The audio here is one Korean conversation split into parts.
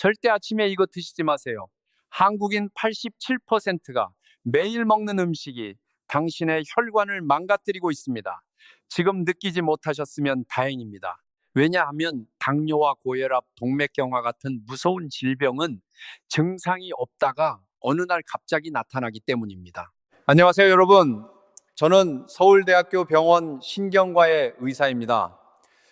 절대 아침에 이거 드시지 마세요. 한국인 87%가 매일 먹는 음식이 당신의 혈관을 망가뜨리고 있습니다. 지금 느끼지 못하셨으면 다행입니다. 왜냐하면 당뇨와 고혈압, 동맥경화 같은 무서운 질병은 증상이 없다가 어느 날 갑자기 나타나기 때문입니다. 안녕하세요, 여러분. 저는 서울대학교 병원 신경과의 의사입니다.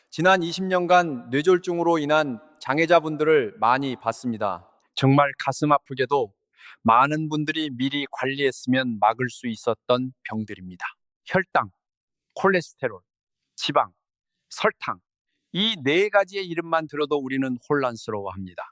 지난 20년간 뇌졸중으로 인한 장애자분들을 많이 봤습니다. 정말 가슴 아프게도 많은 분들이 미리 관리했으면 막을 수 있었던 병들입니다. 혈당, 콜레스테롤, 지방, 설탕, 이 네 가지의 이름만 들어도 우리는 혼란스러워합니다.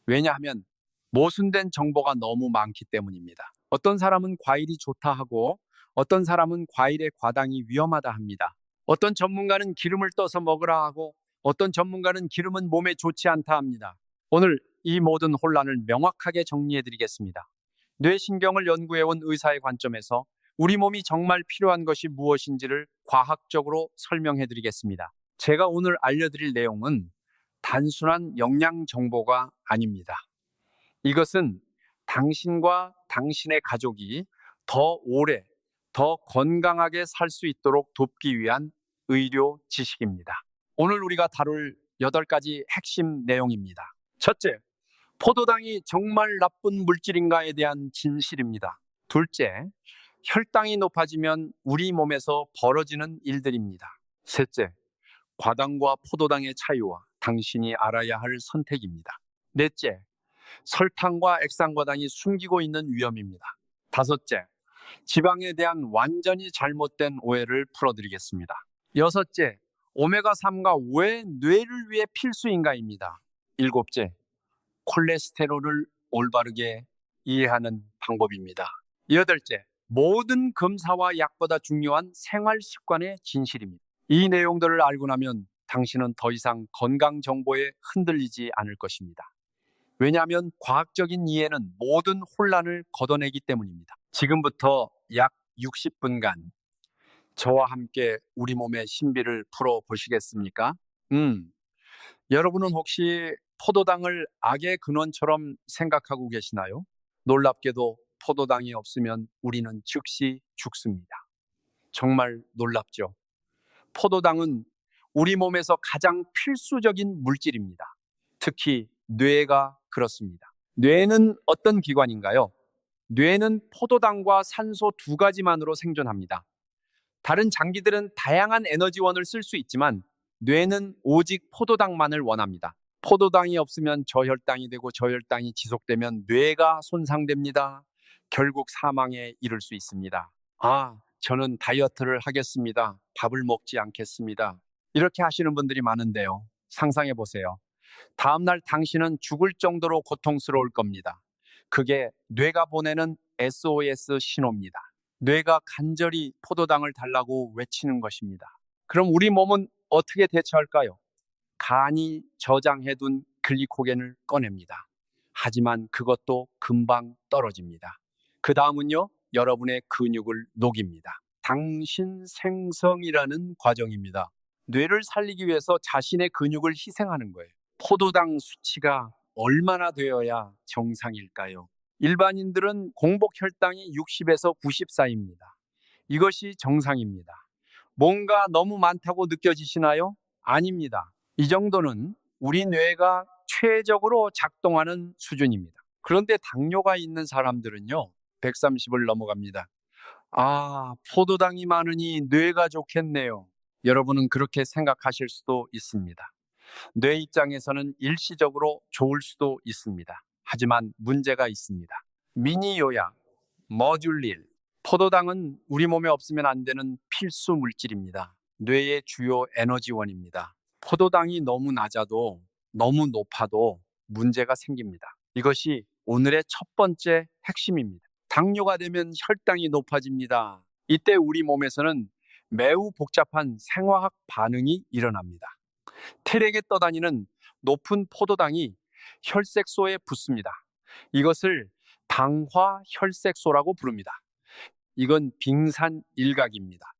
왜냐하면 모순된 정보가 너무 많기 때문입니다. 어떤 사람은 과일이 좋다 하고 어떤 사람은 과일의 과당이 위험하다 합니다. 어떤 전문가는 기름을 떠서 먹으라 하고 어떤 전문가는 기름은 몸에 좋지 않다 합니다. 오늘 이 모든 혼란을 명확하게 정리해 드리겠습니다. 뇌신경을 연구해온 의사의 관점에서 우리 몸이 정말 필요한 것이 무엇인지를 과학적으로 설명해 드리겠습니다. 제가 오늘 알려드릴 내용은 단순한 영양 정보가 아닙니다. 이것은 당신과 당신의 가족이 더 오래, 더 건강하게 살 수 있도록 돕기 위한 의료 지식입니다. 오늘 우리가 다룰 8가지 핵심 내용입니다. 첫째, 포도당이 정말 나쁜 물질인가에 대한 진실입니다. 둘째, 혈당이 높아지면 우리 몸에서 벌어지는 일들입니다. 셋째, 과당과 포도당의 차이와 당신이 알아야 할 선택입니다. 넷째, 설탕과 액상과당이 숨기고 있는 위험입니다. 다섯째, 지방에 대한 완전히 잘못된 오해를 풀어드리겠습니다. 여섯째, 오메가3가 왜 뇌를 위해 필수인가입니다. 일곱째, 콜레스테롤을 올바르게 이해하는 방법입니다. 여덟째, 모든 검사와 약보다 중요한 생활 습관의 진실입니다. 이 내용들을 알고 나면 당신은 더 이상 건강 정보에 흔들리지 않을 것입니다. 왜냐하면 과학적인 이해는 모든 혼란을 걷어내기 때문입니다. 지금부터 약 60분간 저와 함께 우리 몸의 신비를 풀어보시겠습니까? 여러분은 혹시 포도당을 악의 근원처럼 생각하고 계시나요? 놀랍게도 포도당이 없으면 우리는 즉시 죽습니다. 정말 놀랍죠? 포도당은 우리 몸에서 가장 필수적인 물질입니다. 특히 뇌가 그렇습니다. 뇌는 어떤 기관인가요? 뇌는 포도당과 산소 2가지만으로 생존합니다. 다른 장기들은 다양한 에너지원을 쓸 수 있지만 뇌는 오직 포도당만을 원합니다. 포도당이 없으면 저혈당이 되고 저혈당이 지속되면 뇌가 손상됩니다. 결국 사망에 이를 수 있습니다. 저는 다이어트를 하겠습니다. 밥을 먹지 않겠습니다. 이렇게 하시는 분들이 많은데요. 상상해 보세요. 다음날 당신은 죽을 정도로 고통스러울 겁니다. 그게 뇌가 보내는 SOS 신호입니다. 뇌가 간절히 포도당을 달라고 외치는 것입니다. 그럼 우리 몸은 어떻게 대처할까요? 간이 저장해둔 글리코겐을 꺼냅니다. 하지만 그것도 금방 떨어집니다. 그 다음은요, 여러분의 근육을 녹입니다. 당신 생성이라는 과정입니다. 뇌를 살리기 위해서 자신의 근육을 희생하는 거예요. 포도당 수치가 얼마나 되어야 정상일까요? 일반인들은 공복 혈당이 60에서 90 사이입니다. 이것이 정상입니다. 뭔가 너무 많다고 느껴지시나요? 아닙니다. 이 정도는 우리 뇌가 최적으로 작동하는 수준입니다. 그런데 당뇨가 있는 사람들은요, 130을 넘어갑니다. 포도당이 많으니 뇌가 좋겠네요. 여러분은 그렇게 생각하실 수도 있습니다. 뇌 입장에서는 일시적으로 좋을 수도 있습니다. 하지만 문제가 있습니다. 미니 요약, 머듈릴, 포도당은 우리 몸에 없으면 안 되는 필수 물질입니다. 뇌의 주요 에너지원입니다. 포도당이 너무 낮아도 너무 높아도 문제가 생깁니다. 이것이 오늘의 첫 번째 핵심입니다. 당뇨가 되면 혈당이 높아집니다. 이때 우리 몸에서는 매우 복잡한 생화학 반응이 일어납니다. 태력에 떠다니는 높은 포도당이 혈색소에 붙습니다. 이것을 당화혈색소라고 부릅니다. 이건 빙산 일각입니다.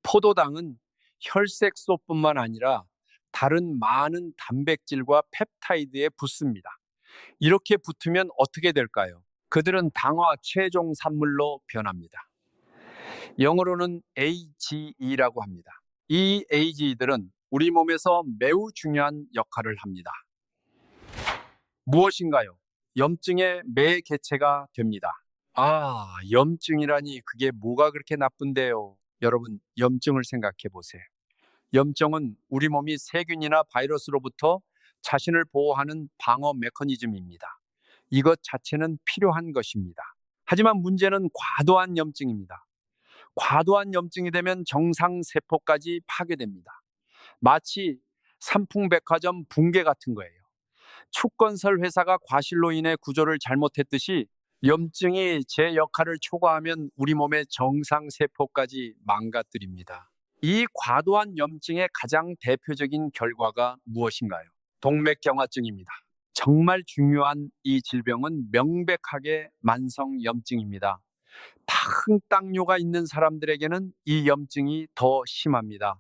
포도당은 혈색소뿐만 아니라 다른 많은 단백질과 펩타이드에 붙습니다. 이렇게 붙으면 어떻게 될까요? 그들은 당화 최종 산물로 변합니다. 영어로는 AGE라고 합니다. 이 AGE들은 우리 몸에서 매우 중요한 역할을 합니다. 무엇인가요? 염증의 매개체가 됩니다. 염증이라니 그게 뭐가 그렇게 나쁜데요? 여러분, 염증을 생각해 보세요. 염증은 우리 몸이 세균이나 바이러스로부터 자신을 보호하는 방어 메커니즘입니다. 이것 자체는 필요한 것입니다. 하지만 문제는 과도한 염증입니다. 과도한 염증이 되면 정상세포까지 파괴됩니다. 마치 삼풍백화점 붕괴 같은 거예요. 축건설 회사가 과실로 인해 구조를 잘못했듯이 염증이 제 역할을 초과하면 우리 몸의 정상세포까지 망가뜨립니다. 이 과도한 염증의 가장 대표적인 결과가 무엇인가요? 동맥경화증입니다. 정말 중요한 이 질병은 명백하게 만성염증입니다. 당뇨가 있는 사람들에게는 이 염증이 더 심합니다.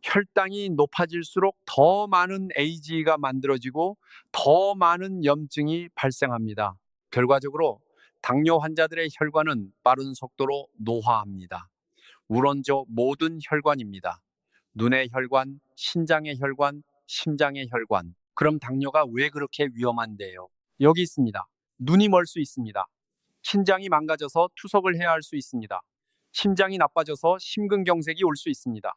혈당이 높아질수록 더 많은 AGE가 만들어지고 더 많은 염증이 발생합니다. 결과적으로 당뇨 환자들의 혈관은 빠른 속도로 노화합니다. 우론적 모든 혈관입니다. 눈의 혈관, 신장의 혈관, 심장의 혈관. 그럼 당뇨가 왜 그렇게 위험한데요? 여기 있습니다. 눈이 멀 수 있습니다. 신장이 망가져서 투석을 해야 할 수 있습니다. 심장이 나빠져서 심근경색이 올 수 있습니다.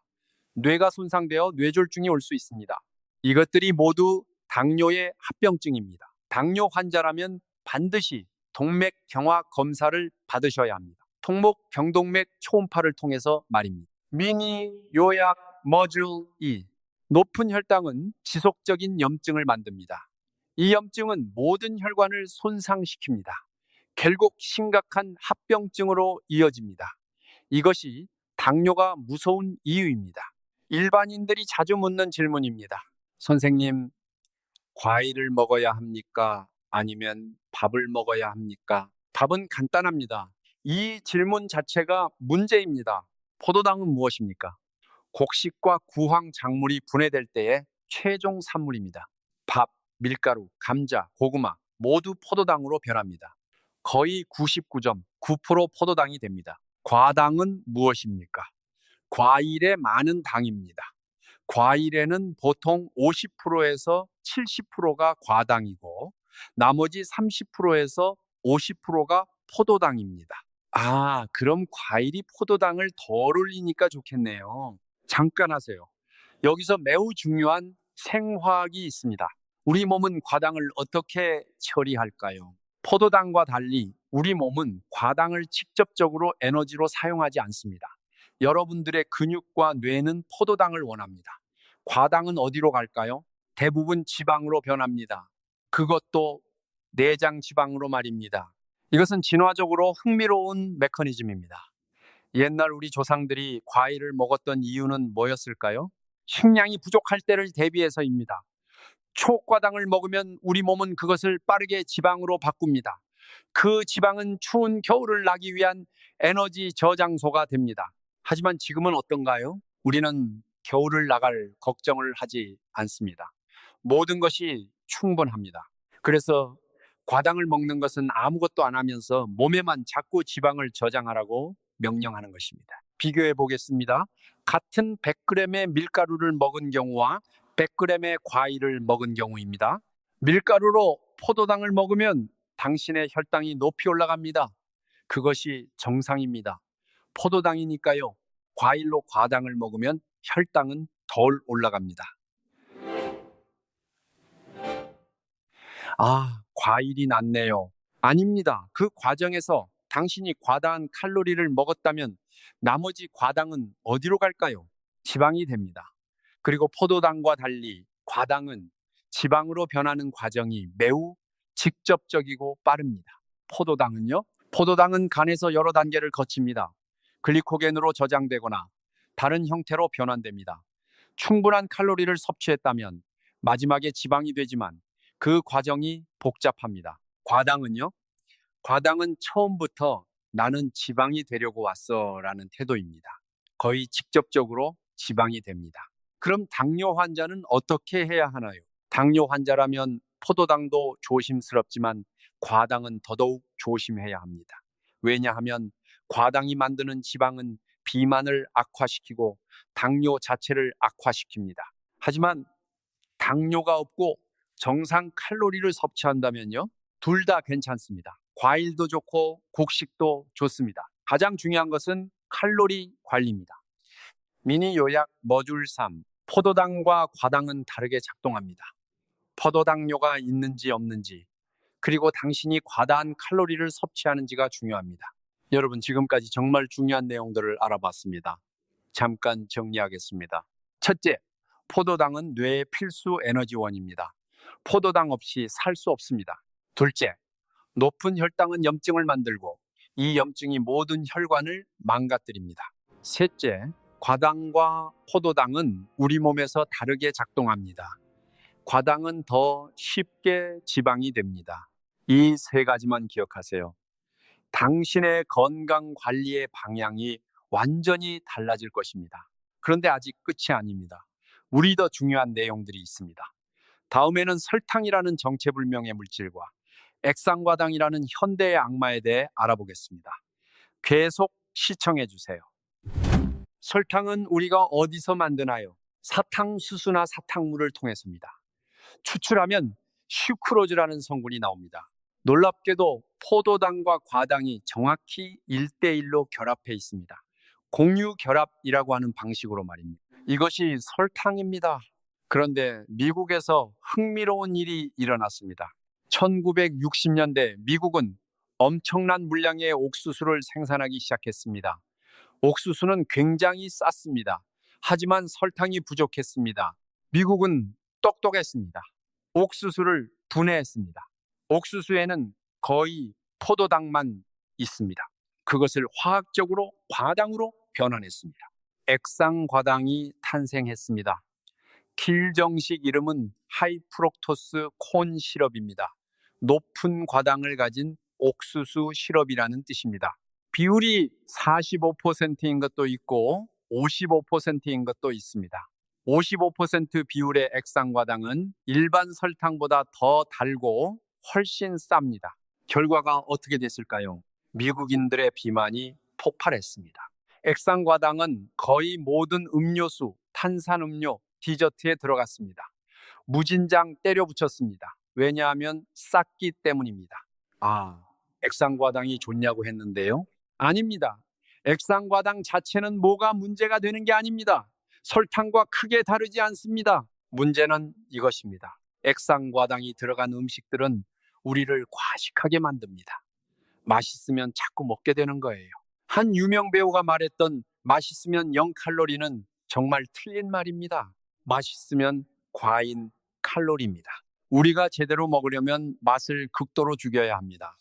뇌가 손상되어 뇌졸중이 올 수 있습니다. 이것들이 모두 당뇨의 합병증입니다. 당뇨 환자라면 반드시 동맥경화 검사를 받으셔야 합니다. 통목 경동맥 초음파를 통해서 말입니다. 미니 요약 머줄 2. 높은 혈당은 지속적인 염증을 만듭니다. 이 염증은 모든 혈관을 손상시킵니다. 결국 심각한 합병증으로 이어집니다. 이것이 당뇨가 무서운 이유입니다. 일반인들이 자주 묻는 질문입니다. 선생님, 과일을 먹어야 합니까? 아니면 밥을 먹어야 합니까? 답은 간단합니다. 이 질문 자체가 문제입니다. 포도당은 무엇입니까? 곡식과 구황 작물이 분해될 때의 최종 산물입니다. 밥, 밀가루, 감자, 고구마 모두 포도당으로 변합니다. 거의 99.9% 포도당이 됩니다. 과당은 무엇입니까? 과일에 많은 당입니다. 과일에는 보통 50%에서 70%가 과당이고 나머지 30%에서 50%가 포도당입니다. 그럼 과일이 포도당을 덜 올리니까 좋겠네요. 잠깐 하세요. 여기서 매우 중요한 생화학이 있습니다. 우리 몸은 과당을 어떻게 처리할까요? 포도당과 달리 우리 몸은 과당을 직접적으로 에너지로 사용하지 않습니다. 여러분들의 근육과 뇌는 포도당을 원합니다. 과당은 어디로 갈까요? 대부분 지방으로 변합니다. 그것도 내장 지방으로 말입니다. 이것은 진화적으로 흥미로운 메커니즘입니다. 옛날 우리 조상들이 과일을 먹었던 이유는 뭐였을까요? 식량이 부족할 때를 대비해서입니다. 초과당을 먹으면 우리 몸은 그것을 빠르게 지방으로 바꿉니다. 그 지방은 추운 겨울을 나기 위한 에너지 저장소가 됩니다. 하지만 지금은 어떤가요? 우리는 겨울을 나갈 걱정을 하지 않습니다. 모든 것이 충분합니다. 그래서 과당을 먹는 것은 아무것도 안 하면서 몸에만 자꾸 지방을 저장하라고 명령하는 것입니다. 비교해 보겠습니다. 같은 100g의 밀가루를 먹은 경우와 100g의 과일을 먹은 경우입니다. 밀가루로 포도당을 먹으면 당신의 혈당이 높이 올라갑니다. 그것이 정상입니다. 포도당이니까요. 과일로 과당을 먹으면 혈당은 덜 올라갑니다. 과일이 낫네요. 아닙니다. 그 과정에서 당신이 과다한 칼로리를 먹었다면 나머지 과당은 어디로 갈까요? 지방이 됩니다. 그리고 포도당과 달리 과당은 지방으로 변하는 과정이 매우 직접적이고 빠릅니다. 포도당은 간에서 여러 단계를 거칩니다. 글리코겐으로 저장되거나 다른 형태로 변환됩니다. 충분한 칼로리를 섭취했다면 마지막에 지방이 되지만 그 과정이 복잡합니다. 과당은 처음부터 나는 지방이 되려고 왔어 라는 태도입니다. 거의 직접적으로 지방이 됩니다. 그럼 당뇨 환자는 어떻게 해야 하나요? 당뇨 환자라면 포도당도 조심스럽지만 과당은 더더욱 조심해야 합니다. 왜냐하면 과당이 만드는 지방은 비만을 악화시키고 당뇨 자체를 악화시킵니다. 하지만 당뇨가 없고 정상 칼로리를 섭취한다면요, 둘 다 괜찮습니다. 과일도 좋고 곡식도 좋습니다. 가장 중요한 것은 칼로리 관리입니다. 미니 요약 머줄 3. 포도당과 과당은 다르게 작동합니다. 포도당뇨가 있는지 없는지, 그리고 당신이 과다한 칼로리를 섭취하는지가 중요합니다. 여러분, 지금까지 정말 중요한 내용들을 알아봤습니다. 잠깐 정리하겠습니다. 첫째, 포도당은 뇌의 필수 에너지원입니다. 포도당 없이 살 수 없습니다. 둘째, 높은 혈당은 염증을 만들고 이 염증이 모든 혈관을 망가뜨립니다. 셋째, 과당과 포도당은 우리 몸에서 다르게 작동합니다. 과당은 더 쉽게 지방이 됩니다. 이 세 가지만 기억하세요. 당신의 건강 관리의 방향이 완전히 달라질 것입니다. 그런데 아직 끝이 아닙니다. 우리 더 중요한 내용들이 있습니다. 다음에는 설탕이라는 정체불명의 물질과 액상과당이라는 현대의 악마에 대해 알아보겠습니다. 계속 시청해 주세요. 설탕은 우리가 어디서 만드나요? 사탕수수나 사탕물을 통해서입니다. 추출하면 슈크로즈라는 성분이 나옵니다. 놀랍게도 포도당과 과당이 정확히 1대1로 결합해 있습니다. 공유결합이라고 하는 방식으로 말입니다. 이것이 설탕입니다. 그런데 미국에서 흥미로운 일이 일어났습니다. 1960년대 미국은 엄청난 물량의 옥수수를 생산하기 시작했습니다. 옥수수는 굉장히 쌌습니다. 하지만 설탕이 부족했습니다. 미국은 똑똑했습니다. 옥수수를 분해했습니다. 옥수수에는 거의 포도당만 있습니다. 그것을 화학적으로 과당으로 변환했습니다. 액상과당이 탄생했습니다. 길정식 이름은 하이프록토스 콘 시럽입니다. 높은 과당을 가진 옥수수 시럽이라는 뜻입니다. 비율이 45%인 것도 있고 55%인 것도 있습니다. 55% 비율의 액상과당은 일반 설탕보다 더 달고 훨씬 쌉니다. 결과가 어떻게 됐을까요? 미국인들의 비만이 폭발했습니다. 액상과당은 거의 모든 음료수, 탄산음료, 디저트에 들어갔습니다. 무진장 때려 붙였습니다. 왜냐하면 쌌기 때문입니다. 액상과당이 좋냐고 했는데요? 아닙니다. 액상과당 자체는 뭐가 문제가 되는 게 아닙니다. 설탕과 크게 다르지 않습니다. 문제는 이것입니다. 액상과당이 들어간 음식들은 우리를 과식하게 만듭니다. 맛있으면 자꾸 먹게 되는 거예요. 한 유명 배우가 말했던 맛있으면 0칼로리는 정말 틀린 말입니다. 맛있으면 과인 칼로리입니다. 우리가 제대로 먹으려면 맛을 극도로 죽여야 합니다.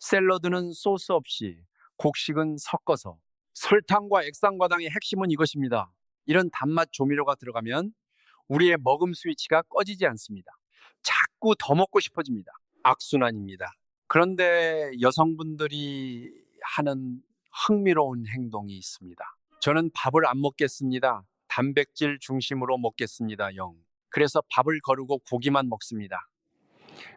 샐러드는 소스 없이, 곡식은 섞어서. 설탕과 액상과당의 핵심은 이것입니다. 이런 단맛 조미료가 들어가면 우리의 먹음 스위치가 꺼지지 않습니다. 자꾸 더 먹고 싶어집니다. 악순환입니다. 그런데 여성분들이 하는 흥미로운 행동이 있습니다. 저는 밥을 안 먹겠습니다. 단백질 중심으로 먹겠습니다. 그래서 밥을 거르고 고기만 먹습니다.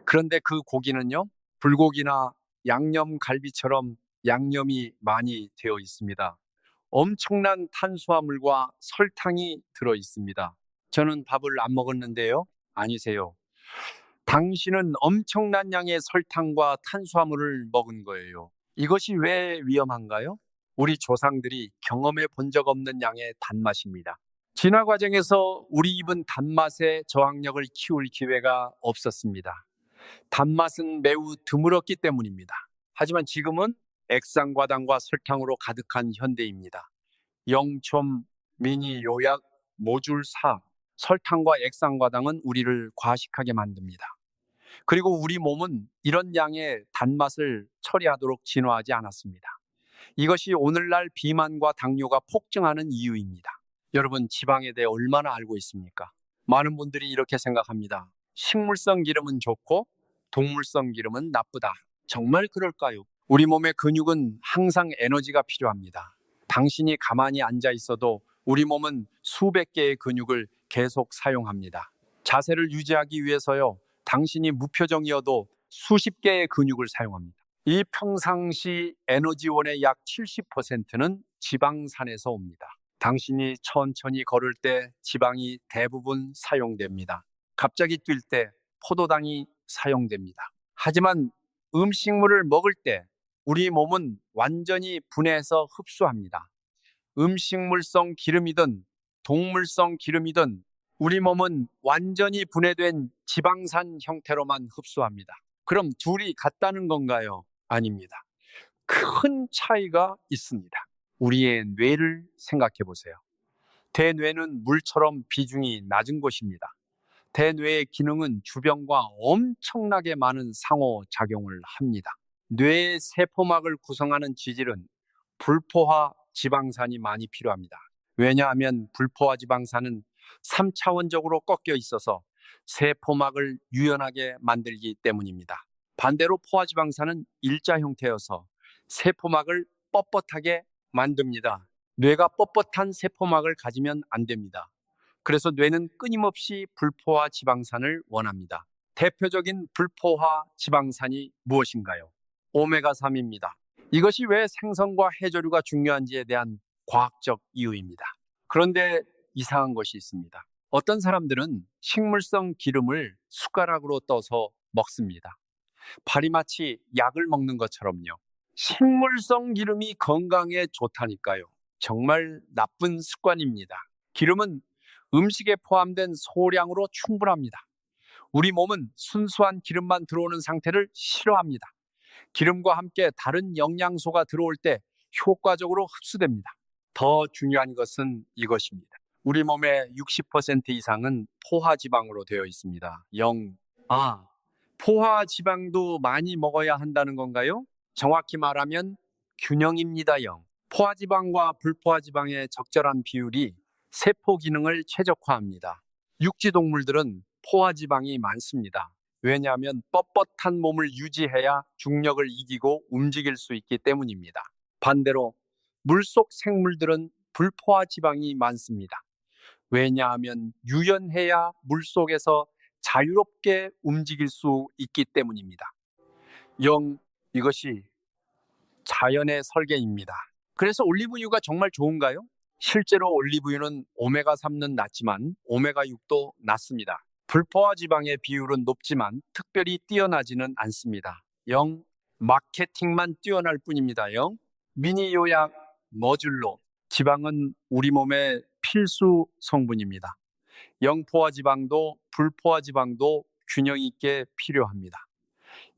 그런데 그 고기는요, 불고기나 양념갈비처럼 양념이 많이 되어 있습니다. 엄청난 탄수화물과 설탕이 들어 있습니다. 저는 밥을 안 먹었는데요. 아니세요. 당신은 엄청난 양의 설탕과 탄수화물을 먹은 거예요. 이것이 왜 위험한가요? 우리 조상들이 경험해 본 적 없는 양의 단맛입니다. 진화 과정에서 우리 입은 단맛의 저항력을 키울 기회가 없었습니다. 단맛은 매우 드물었기 때문입니다. 하지만 지금은 액상과당과 설탕으로 가득한 현대입니다. 영촌 미니 요약 모줄 4. 설탕과 액상과당은 우리를 과식하게 만듭니다. 그리고 우리 몸은 이런 양의 단맛을 처리하도록 진화하지 않았습니다. 이것이 오늘날 비만과 당뇨가 폭증하는 이유입니다. 여러분, 지방에 대해 얼마나 알고 있습니까? 많은 분들이 이렇게 생각합니다. 식물성 기름은 좋고 동물성 기름은 나쁘다. 정말 그럴까요? 우리 몸의 근육은 항상 에너지가 필요합니다. 당신이 가만히 앉아 있어도 우리 몸은 수백 개의 근육을 계속 사용합니다. 자세를 유지하기 위해서요, 당신이 무표정이어도 수십 개의 근육을 사용합니다. 이 평상시 에너지원의 약 70%는 지방산에서 옵니다. 당신이 천천히 걸을 때 지방이 대부분 사용됩니다. 갑자기 뛸 때 포도당이 사용됩니다. 하지만 음식물을 먹을 때 우리 몸은 완전히 분해해서 흡수합니다. 음식물성 기름이든 동물성 기름이든 우리 몸은 완전히 분해된 지방산 형태로만 흡수합니다. 그럼 둘이 같다는 건가요? 아닙니다. 큰 차이가 있습니다. 우리의 뇌를 생각해 보세요. 대뇌는 물처럼 비중이 낮은 곳입니다. 대뇌의 기능은 주변과 엄청나게 많은 상호작용을 합니다. 뇌의 세포막을 구성하는 지질은 불포화 지방산이 많이 필요합니다. 왜냐하면 불포화 지방산은 3차원적으로 꺾여 있어서 세포막을 유연하게 만들기 때문입니다. 반대로 포화 지방산은 일자 형태여서 세포막을 뻣뻣하게 만듭니다. 뇌가 뻣뻣한 세포막을 가지면 안 됩니다. 그래서 뇌는 끊임없이 불포화 지방산을 원합니다. 대표적인 불포화 지방산이 무엇인가요? 오메가3입니다. 이것이 왜 생선과 해조류가 중요한지에 대한 과학적 이유입니다. 그런데 이상한 것이 있습니다. 어떤 사람들은 식물성 기름을 숟가락으로 떠서 먹습니다. 발이 마치 약을 먹는 것처럼요. 식물성 기름이 건강에 좋다니까요. 정말 나쁜 습관입니다. 기름은 음식에 포함된 소량으로 충분합니다. 우리 몸은 순수한 기름만 들어오는 상태를 싫어합니다. 기름과 함께 다른 영양소가 들어올 때 효과적으로 흡수됩니다. 더 중요한 것은 이것입니다. 우리 몸의 60% 이상은 포화지방으로 되어 있습니다. 포화지방도 많이 먹어야 한다는 건가요? 정확히 말하면 균형입니다. 포화지방과 불포화지방의 적절한 비율이 세포 기능을 최적화합니다. 육지동물들은 포화지방이 많습니다. 왜냐하면 뻣뻣한 몸을 유지해야 중력을 이기고 움직일 수 있기 때문입니다. 반대로 물속 생물들은 불포화 지방이 많습니다. 왜냐하면 유연해야 물속에서 자유롭게 움직일 수 있기 때문입니다. 이것이 자연의 설계입니다. 그래서 올리브유가 정말 좋은가요? 실제로 올리브유는 오메가3는 낮지만 오메가6도 낮습니다. 불포화 지방의 비율은 높지만 특별히 뛰어나지는 않습니다. 마케팅만 뛰어날 뿐입니다. 미니 요약 머듈로 지방은 우리 몸의 필수 성분입니다. 영포화 지방도 불포화 지방도 균형 있게 필요합니다.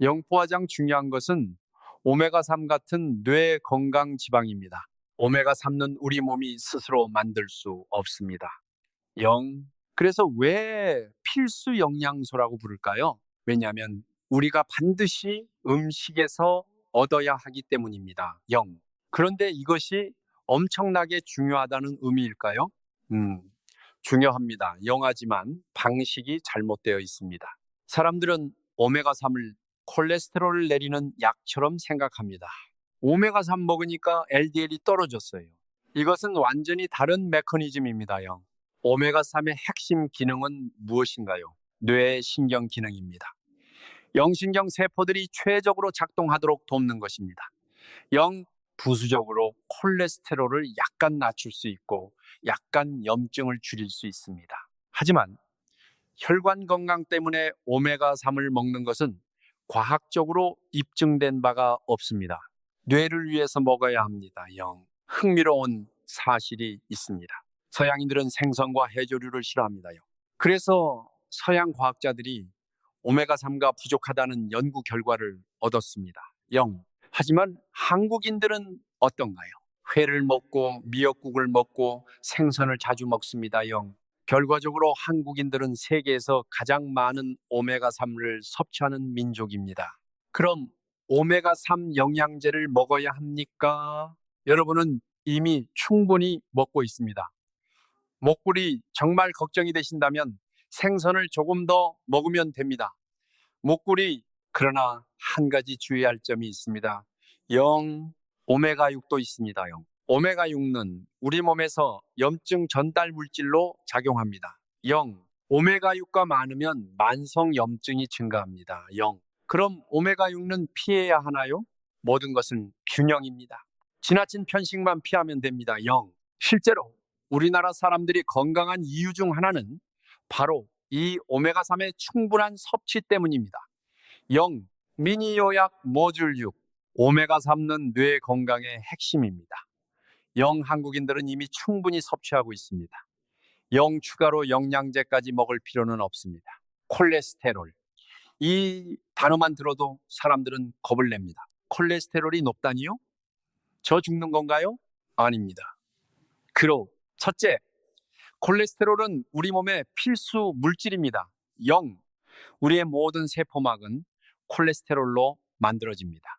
영포화장 중요한 것은 오메가3 같은 뇌 건강 지방입니다. 오메가3는 우리 몸이 스스로 만들 수 없습니다. 그래서 왜 필수 영양소라고 부를까요? 왜냐하면 우리가 반드시 음식에서 얻어야 하기 때문입니다. 그런데 이것이 엄청나게 중요하다는 의미일까요? 중요합니다. 영하지만 방식이 잘못되어 있습니다. 사람들은 오메가3을 콜레스테롤을 내리는 약처럼 생각합니다. 오메가3 먹으니까 LDL이 떨어졌어요. 이것은 완전히 다른 메커니즘입니다. 오메가3의 핵심 기능은 무엇인가요? 뇌 신경 기능입니다. 영신경 세포들이 최적으로 작동하도록 돕는 것입니다. 부수적으로 콜레스테롤을 약간 낮출 수 있고 약간 염증을 줄일 수 있습니다. 하지만 혈관 건강 때문에 오메가3을 먹는 것은 과학적으로 입증된 바가 없습니다. 뇌를 위해서 먹어야 합니다. 흥미로운 사실이 있습니다. 서양인들은 생선과 해조류를 싫어합니다. 그래서 서양 과학자들이 오메가3가 부족하다는 연구 결과를 얻었습니다. 하지만 한국인들은 어떤가요? 회를 먹고 미역국을 먹고 생선을 자주 먹습니다. 결과적으로 한국인들은 세계에서 가장 많은 오메가3를 섭취하는 민족입니다. 그럼 오메가3 영양제를 먹어야 합니까? 여러분은 이미 충분히 먹고 있습니다. 목꿀이 정말 걱정이 되신다면 생선을 조금 더 먹으면 됩니다. 목꿀이 그러나 한 가지 주의할 점이 있습니다. 오메가6도 있습니다. 오메가6는 우리 몸에서 염증 전달 물질로 작용합니다. 오메가6가 많으면 만성염증이 증가합니다. 0. 그럼 오메가6는 피해야 하나요? 모든 것은 균형입니다. 지나친 편식만 피하면 됩니다. 0. 실제로 우리나라 사람들이 건강한 이유 중 하나는 바로 이 오메가3의 충분한 섭취 때문입니다. 0. 미니 요약 모듈 6. 오메가3는 뇌 건강의 핵심입니다. 0. 한국인들은 이미 충분히 섭취하고 있습니다. 0 추가로 영양제까지 먹을 필요는 없습니다. 콜레스테롤. 이 단어만 들어도 사람들은 겁을 냅니다. 콜레스테롤이 높다니요? 저 죽는 건가요? 아닙니다. 첫째, 콜레스테롤은 우리 몸의 필수 물질입니다. 0. 우리의 모든 세포막은 콜레스테롤로 만들어집니다.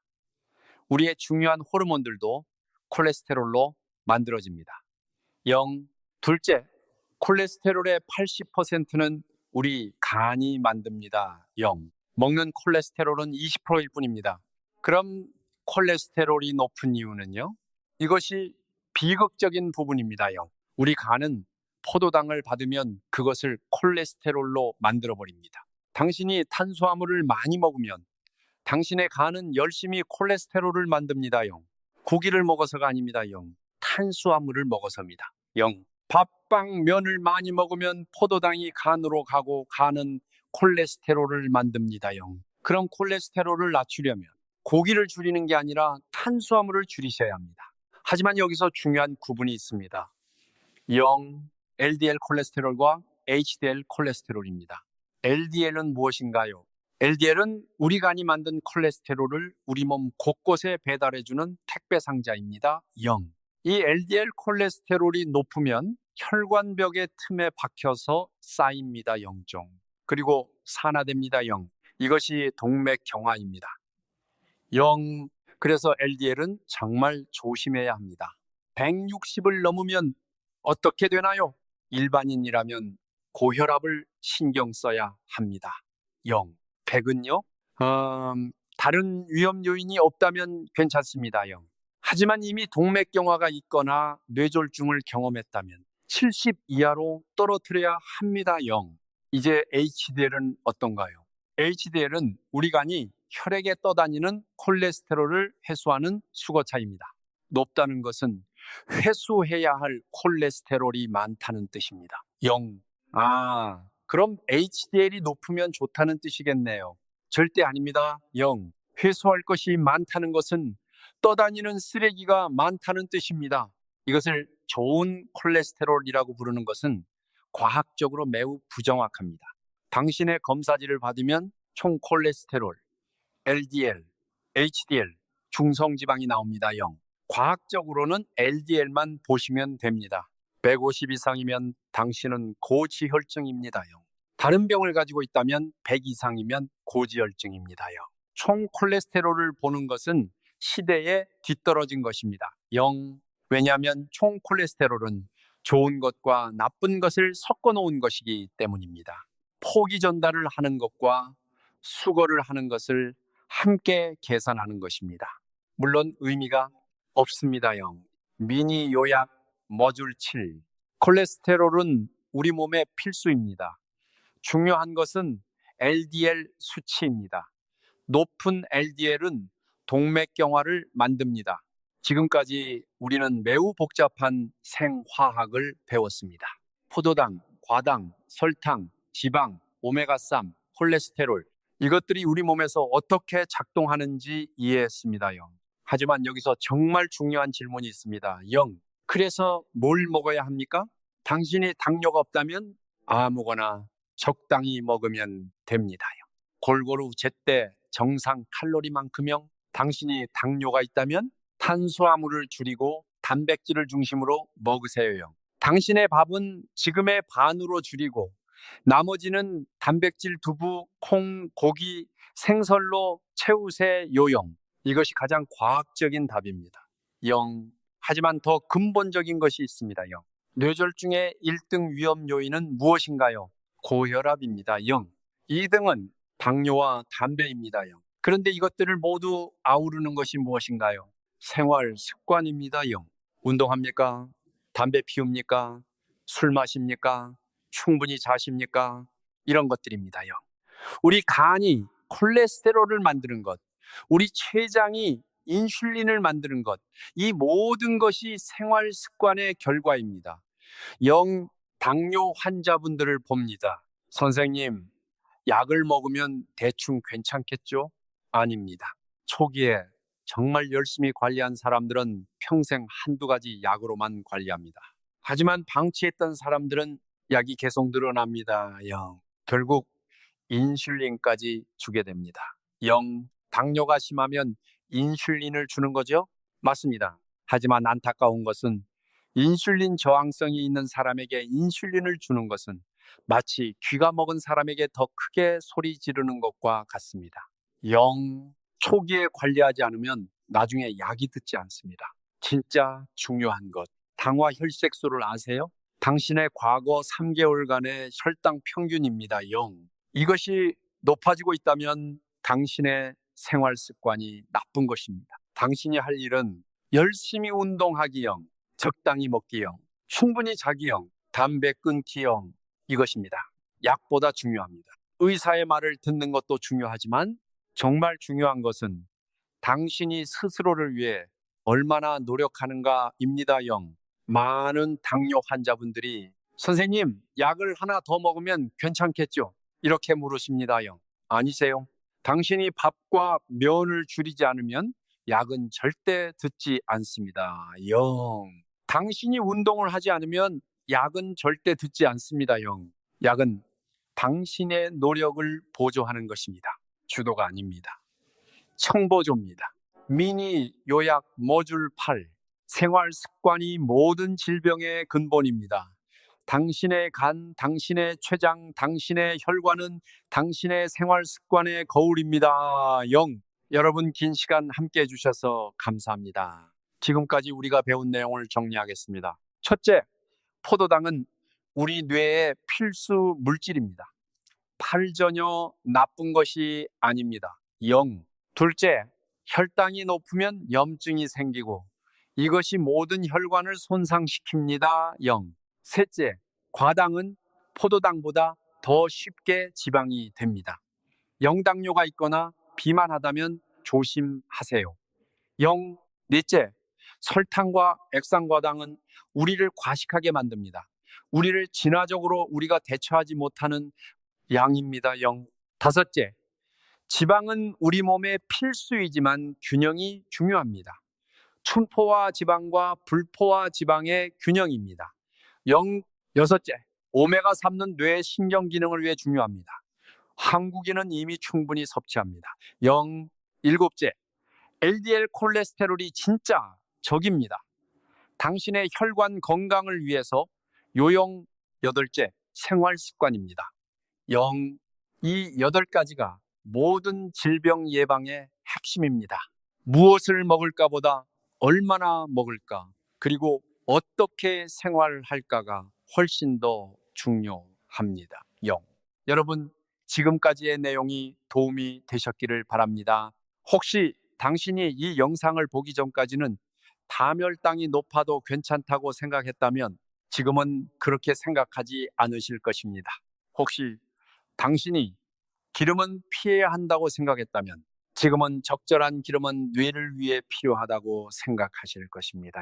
우리의 중요한 호르몬들도 콜레스테롤로 만들어집니다. 0. 둘째, 콜레스테롤의 80%는 우리 간이 만듭니다. 0. 먹는 콜레스테롤은 20%일 뿐입니다. 그럼 콜레스테롤이 높은 이유는요? 이것이 비극적인 부분입니다. 0. 우리 간은 포도당을 받으면 그것을 콜레스테롤로 만들어버립니다. 당신이 탄수화물을 많이 먹으면 당신의 간은 열심히 콜레스테롤을 만듭니다. 0. 고기를 먹어서가 아닙니다. 0. 탄수화물을 먹어서입니다. 0. 밥빵, 면을 많이 먹으면 포도당이 간으로 가고 간은 콜레스테롤을 만듭니다. 0. 그럼 콜레스테롤을 낮추려면 고기를 줄이는 게 아니라 탄수화물을 줄이셔야 합니다. 하지만 여기서 중요한 구분이 있습니다. 0. LDL 콜레스테롤과 HDL 콜레스테롤입니다. LDL은 무엇인가요? LDL은 우리 간이 만든 콜레스테롤을 우리 몸 곳곳에 배달해주는 택배 상자입니다. 0. 이 LDL 콜레스테롤이 높으면 혈관벽의 틈에 박혀서 쌓입니다. 0종. 그리고 산화됩니다. 0. 이것이 동맥경화입니다. 0. 그래서 LDL은 정말 조심해야 합니다. 160을 넘으면 어떻게 되나요? 일반인이라면 고혈압을 신경 써야 합니다. 0. 100은요? 다른 위험 요인이 없다면 괜찮습니다. 0. 하지만 이미 동맥경화가 있거나 뇌졸중을 경험했다면 70 이하로 떨어뜨려야 합니다. 0. 이제 HDL은 어떤가요? HDL은 우리 간이 혈액에 떠다니는 콜레스테롤을 해소하는 수거차입니다. 높다는 것은 회수해야 할 콜레스테롤이 많다는 뜻입니다. 0. 그럼 HDL이 높으면 좋다는 뜻이겠네요. 절대 아닙니다. 0. 회수할 것이 많다는 것은 떠다니는 쓰레기가 많다는 뜻입니다. 이것을 좋은 콜레스테롤이라고 부르는 것은 과학적으로 매우 부정확합니다. 당신의 검사지를 받으면 총 콜레스테롤, LDL, HDL, 중성지방이 나옵니다. 0. 과학적으로는 LDL만 보시면 됩니다. 150 이상이면 당신은 고지혈증입니다. 0. 다른 병을 가지고 있다면 100 이상이면 고지혈증입니다. 0. 총 콜레스테롤을 보는 것은 시대에 뒤떨어진 것입니다. 0. 왜냐하면 총 콜레스테롤은 좋은 것과 나쁜 것을 섞어 놓은 것이기 때문입니다. 포기 전달을 하는 것과 수거를 하는 것을 함께 계산하는 것입니다. 물론 의미가 없습니다. 0. 미니 요약 모듈 7. 콜레스테롤은 우리 몸의 필수입니다. 중요한 것은 LDL 수치입니다. 높은 LDL은 동맥경화를 만듭니다. 지금까지 우리는 매우 복잡한 생화학을 배웠습니다. 포도당, 과당, 설탕, 지방, 오메가3, 콜레스테롤, 이것들이 우리 몸에서 어떻게 작동하는지 이해했습니다. 0. 하지만 여기서 정말 중요한 질문이 있습니다. 0. 그래서 뭘 먹어야 합니까? 당신이 당뇨가 없다면 아무거나 적당히 먹으면 됩니다. 골고루 제때 정상 칼로리만큼형. 당신이 당뇨가 있다면 탄수화물을 줄이고 단백질을 중심으로 먹으세요. 당신의 밥은 지금의 반으로 줄이고 나머지는 단백질, 두부, 콩, 고기, 생선로 채우세요. 이것이 가장 과학적인 답입니다. 0. 하지만 더 근본적인 것이 있습니다. 0. 뇌졸중의 1등 위험 요인은 무엇인가요? 고혈압입니다. 0. 2등은 당뇨와 담배입니다. 0. 그런데 이것들을 모두 아우르는 것이 무엇인가요? 생활 습관입니다. 0. 운동합니까? 담배 피웁니까? 술 마십니까? 충분히 자십니까? 이런 것들입니다. 영. 우리 간이 콜레스테롤을 만드는 것, 우리 췌장이 인슐린을 만드는 것, 이 모든 것이 생활 습관의 결과입니다. 영 당뇨 환자분들을 봅니다. 선생님, 약을 먹으면 대충 괜찮겠죠? 아닙니다. 초기에 정말 열심히 관리한 사람들은 평생 한두 가지 약으로만 관리합니다. 하지만 방치했던 사람들은 약이 계속 늘어납니다. 결국 인슐린까지 주게 됩니다. 당뇨가 심하면 인슐린을 주는 거죠? 맞습니다. 하지만 안타까운 것은 인슐린 저항성이 있는 사람에게 인슐린을 주는 것은 마치 귀가 먹은 사람에게 더 크게 소리 지르는 것과 같습니다. 초기에 관리하지 않으면 나중에 약이 듣지 않습니다. 진짜 중요한 것, 당화 혈색소를 아세요? 당신의 과거 3개월간의 혈당 평균입니다. 이것이 높아지고 있다면 당신의 생활 습관이 나쁜 것입니다. 당신이 할 일은 열심히 운동하기 적당히 먹기 충분히 자기 담배 끊기 이것입니다. 약보다 중요합니다. 의사의 말을 듣는 것도 중요하지만 정말 중요한 것은 당신이 스스로를 위해 얼마나 노력하는가입니다. 많은 당뇨 환자분들이 선생님, 약을 하나 더 먹으면 괜찮겠죠? 이렇게 물으십니다. 아니세요. 당신이 밥과 면을 줄이지 않으면 약은 절대 듣지 않습니다. 당신이 운동을 하지 않으면 약은 절대 듣지 않습니다. 약은 당신의 노력을 보조하는 것입니다. 주도가 아닙니다. 청보조입니다. 미니 요약 모듈 8. 생활 습관이 모든 질병의 근본입니다. 당신의 간, 당신의 췌장, 당신의 혈관은 당신의 생활 습관의 거울입니다. 여러분 긴 시간 함께 해주셔서 감사합니다. 지금까지 우리가 배운 내용을 정리하겠습니다. 첫째, 포도당은 우리 뇌의 필수 물질입니다. 팔 전혀 나쁜 것이 아닙니다. 둘째, 혈당이 높으면 염증이 생기고 이것이 모든 혈관을 손상시킵니다. 셋째, 과당은 포도당보다 더 쉽게 지방이 됩니다. 영당뇨가 있거나 비만하다면 조심하세요. 넷째, 설탕과 액상과당은 우리를 과식하게 만듭니다. 우리를 진화적으로 우리가 대처하지 못하는 양입니다. 다섯째, 지방은 우리 몸의 필수이지만 균형이 중요합니다. 춘포화 지방과 불포화 지방의 균형입니다. 여섯째, 오메가3는 뇌 신경 기능을 위해 중요합니다. 한국인은 이미 충분히 섭취합니다. 일곱째, LDL 콜레스테롤이 진짜 적입니다. 당신의 혈관 건강을 위해서 여덟째, 생활 습관입니다. 이 8가지가 모든 질병 예방의 핵심입니다. 무엇을 먹을까 보다 얼마나 먹을까, 그리고 어떻게 생활할까가 훨씬 더 중요합니다. 여러분, 지금까지의 내용이 도움이 되셨기를 바랍니다. 혹시 당신이 이 영상을 보기 전까지는 다혈당이 높아도 괜찮다고 생각했다면 지금은 그렇게 생각하지 않으실 것입니다. 혹시 당신이 기름은 피해야 한다고 생각했다면 지금은 적절한 기름은 뇌를 위해 필요하다고 생각하실 것입니다.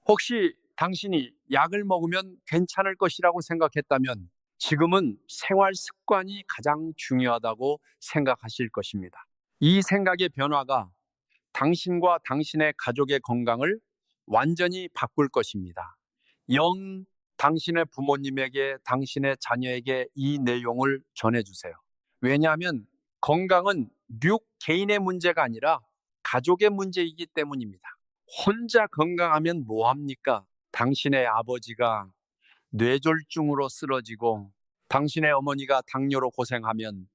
혹시 당신이 약을 먹으면 괜찮을 것이라고 생각했다면 지금은 생활 습관이 가장 중요하다고 생각하실 것입니다. 이 생각의 변화가 당신과 당신의 가족의 건강을 완전히 바꿀 것입니다. 당신의 부모님에게, 당신의 자녀에게 이 내용을 전해주세요. 왜냐하면 건강은 개인의 문제가 아니라 가족의 문제이기 때문입니다. 혼자 건강하면 뭐합니까? 당신의 아버지가 뇌졸중으로 쓰러지고 당신의 어머니가 당뇨로 고생하면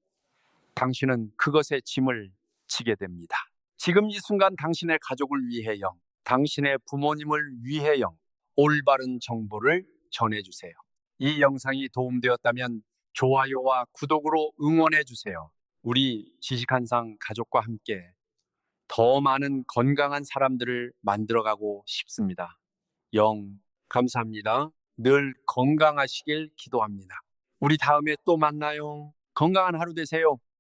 당신은 그것의 짐을 지게 됩니다. 지금 이 순간 당신의 가족을 위해요, 당신의 부모님을 위해요, 올바른 정보를 전해주세요. 이 영상이 도움되었다면 좋아요와 구독으로 응원해주세요. 우리 지식한상 가족과 함께 더 많은 건강한 사람들을 만들어가고 싶습니다. 감사합니다. 늘 건강하시길 기도합니다. 우리 다음에 또 만나요. 건강한 하루 되세요.